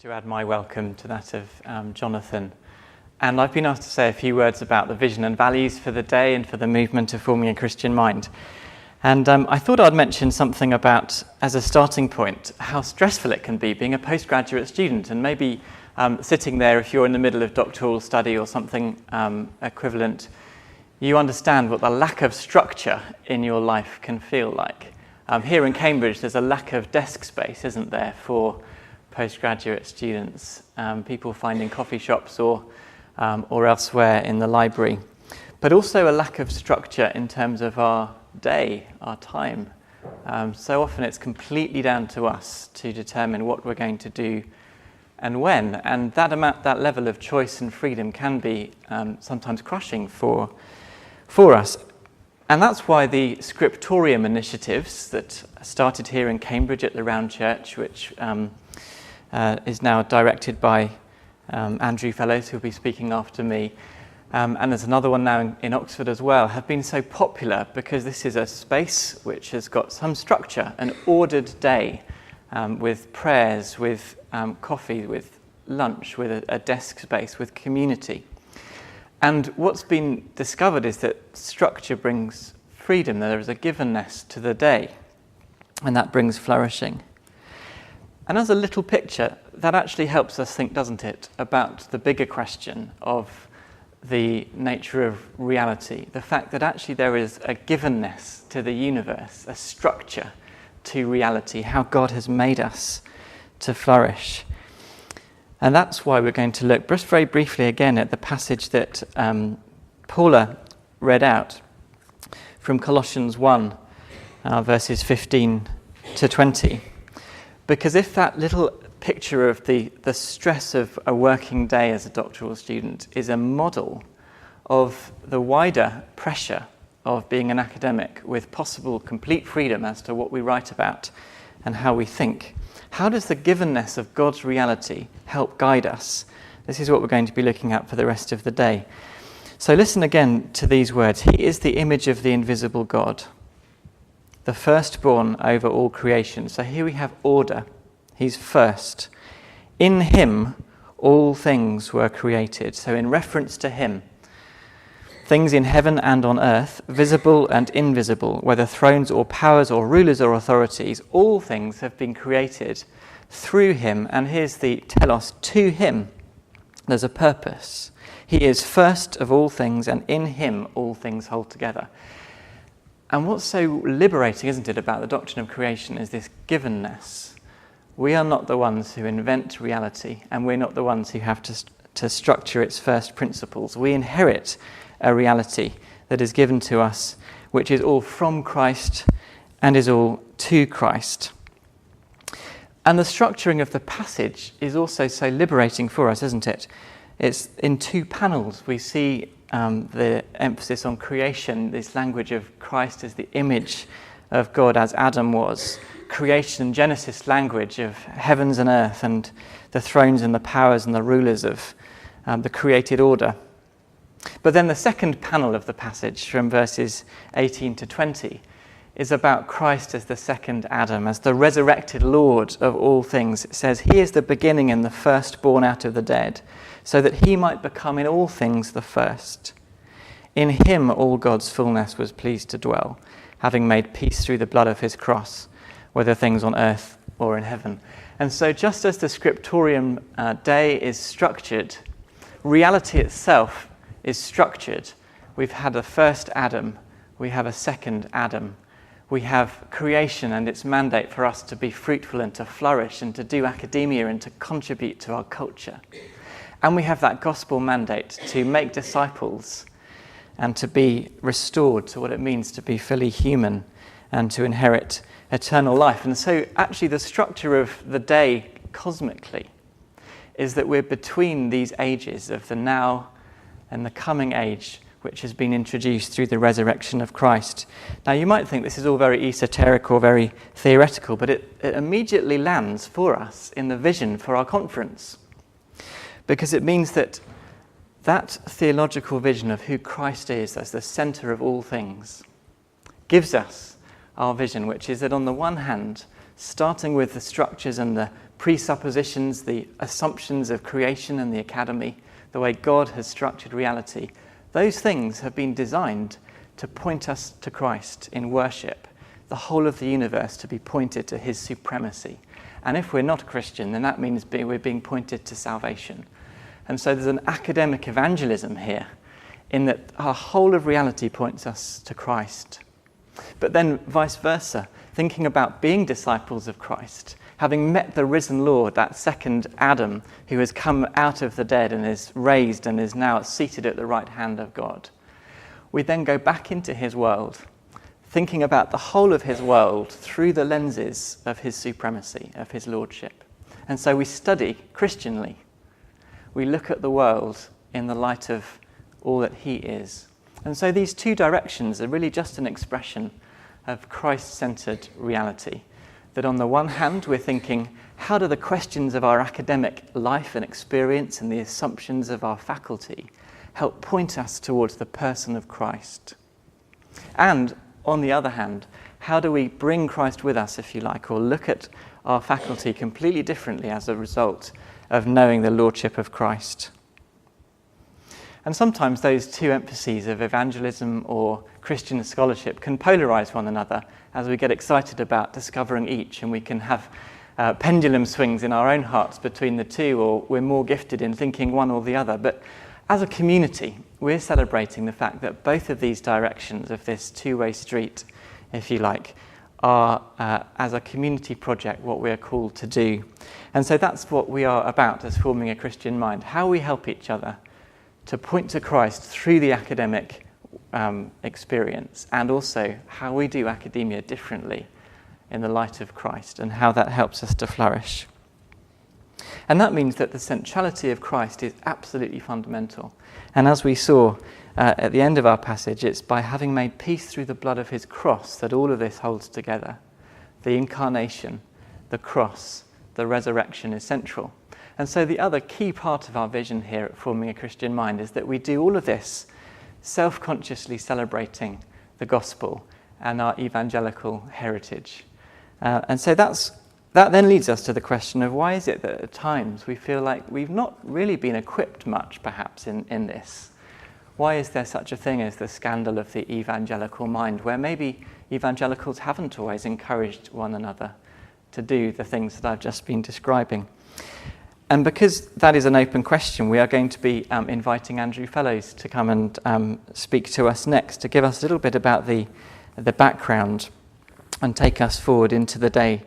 To add my welcome to that of Jonathan. And I've been asked to say a few words about the vision and values for the day and for the movement of forming a Christian mind. And I thought I'd mention something about, as a starting point, how stressful it can be being a postgraduate student, and maybe sitting there if you're in the middle of doctoral study or something equivalent, you understand what the lack of structure in your life can feel like. Here in Cambridge, there's a lack of desk space, isn't there, for postgraduate students, people finding coffee shops or elsewhere in the library, but also a lack of structure in terms of our day, our time. So often it's completely down to us to determine what we're going to do and when, and that level of choice and freedom can be sometimes crushing for us. And that's why the scriptorium initiatives that started here in Cambridge at the Round Church, which is now directed by Andrew Fellows, who will be speaking after me. And there's another one now in Oxford as well, have been so popular because this is a space which has got some structure, an ordered day with prayers, with coffee, with lunch, with a desk space, with community. And what's been discovered is that structure brings freedom. There is a givenness to the day, and that brings flourishing. And as a little picture, that actually helps us think, doesn't it, about the bigger question of the nature of reality, the fact that actually there is a givenness to the universe, a structure to reality, how God has made us to flourish. And that's why we're going to look just very briefly again at the passage that Paula read out from Colossians 1, verses 15 to 20. Because if that little picture of the stress of a working day as a doctoral student is a model of the wider pressure of being an academic with possible complete freedom as to what we write about and how we think, how does the givenness of God's reality help guide us? This is what we're going to be looking at for the rest of the day. So listen again to these words. He is the image of the invisible God, the firstborn over all creation. So here we have order. He's first. In him, all things were created. So in reference to him, things in heaven and on earth, visible and invisible, whether thrones or powers or rulers or authorities, all things have been created through him. And here's the telos, to him. There's a purpose. He is first of all things, and in him all things hold together. And what's so liberating, isn't it, about the doctrine of creation is this givenness. We are not the ones who invent reality, and we're not the ones who have to structure its first principles. We inherit a reality that is given to us, which is all from Christ and is all to Christ. And the structuring of the passage is also so liberating for us, isn't it? It's in two panels. We see the emphasis on creation, this language of Christ as the image of God as Adam was. Creation and Genesis language of heavens and earth and the thrones and the powers and the rulers of the created order. But then the second panel of the passage from verses 18 to 20 is about Christ as the second Adam, as the resurrected Lord of all things. It says, he is the beginning and the firstborn out of the dead, so that he might become in all things the first. In him all God's fullness was pleased to dwell, having made peace through the blood of his cross, whether things on earth or in heaven. And so just as the scriptorium day is structured, reality itself is structured. We've had a first Adam, we have a second Adam. We have creation and its mandate for us to be fruitful and to flourish and to do academia and to contribute to our culture. And we have that gospel mandate to make disciples and to be restored to what it means to be fully human and to inherit eternal life. And so actually the structure of the day cosmically is that we're between these ages of the now and the coming age, which has been introduced through the resurrection of Christ. Now you might think this is all very esoteric or very theoretical, but it immediately lands for us in the vision for our conference. Because it means that theological vision of who Christ is as the centre of all things gives us our vision, which is that on the one hand, starting with the structures and the presuppositions, the assumptions of creation and the academy, the way God has structured reality. Those things have been designed to point us to Christ in worship, the whole of the universe to be pointed to his supremacy. And if we're not a Christian, then that means we're being pointed to salvation. And so there's an academic evangelism here, in that our whole of reality points us to Christ. But then vice versa, thinking about being disciples of Christ, having met the risen Lord, that second Adam who has come out of the dead and is raised and is now seated at the right hand of God. We then go back into his world, thinking about the whole of his world through the lenses of his supremacy, of his lordship. And so we study Christianly. We look at the world in the light of all that he is. And so these two directions are really just an expression of Christ-centered reality. That on the one hand, we're thinking, how do the questions of our academic life and experience and the assumptions of our faculty help point us towards the person of Christ? And on the other hand, how do we bring Christ with us, if you like, or look at our faculty completely differently as a result of knowing the lordship of Christ? And sometimes those two emphases of evangelism or Christian scholarship can polarize one another as we get excited about discovering each, and we can have pendulum swings in our own hearts between the two, or we're more gifted in thinking one or the other. But as a community, we're celebrating the fact that both of these directions of this two-way street, if you like, are, as a community project, what we're called to do. And so that's what we are about as Forming a Christian Mind, how we help each other to point to Christ through the academic experience, and also how we do academia differently in the light of Christ and how that helps us to flourish. And that means that the centrality of Christ is absolutely fundamental. And as we saw at the end of our passage, it's by having made peace through the blood of his cross that all of this holds together. The incarnation, the cross, the resurrection is central. And so the other key part of our vision here at Forming a Christian Mind is that we do all of this self-consciously celebrating the gospel and our evangelical heritage. And so that then leads us to the question of why is it that at times we feel like we've not really been equipped much, perhaps, in this? Why is there such a thing as the scandal of the evangelical mind, where maybe evangelicals haven't always encouraged one another to do the things that I've just been describing? And because that is an open question, we are going to be inviting Andrew Fellows to come and speak to us next, to give us a little bit about the background and take us forward into the day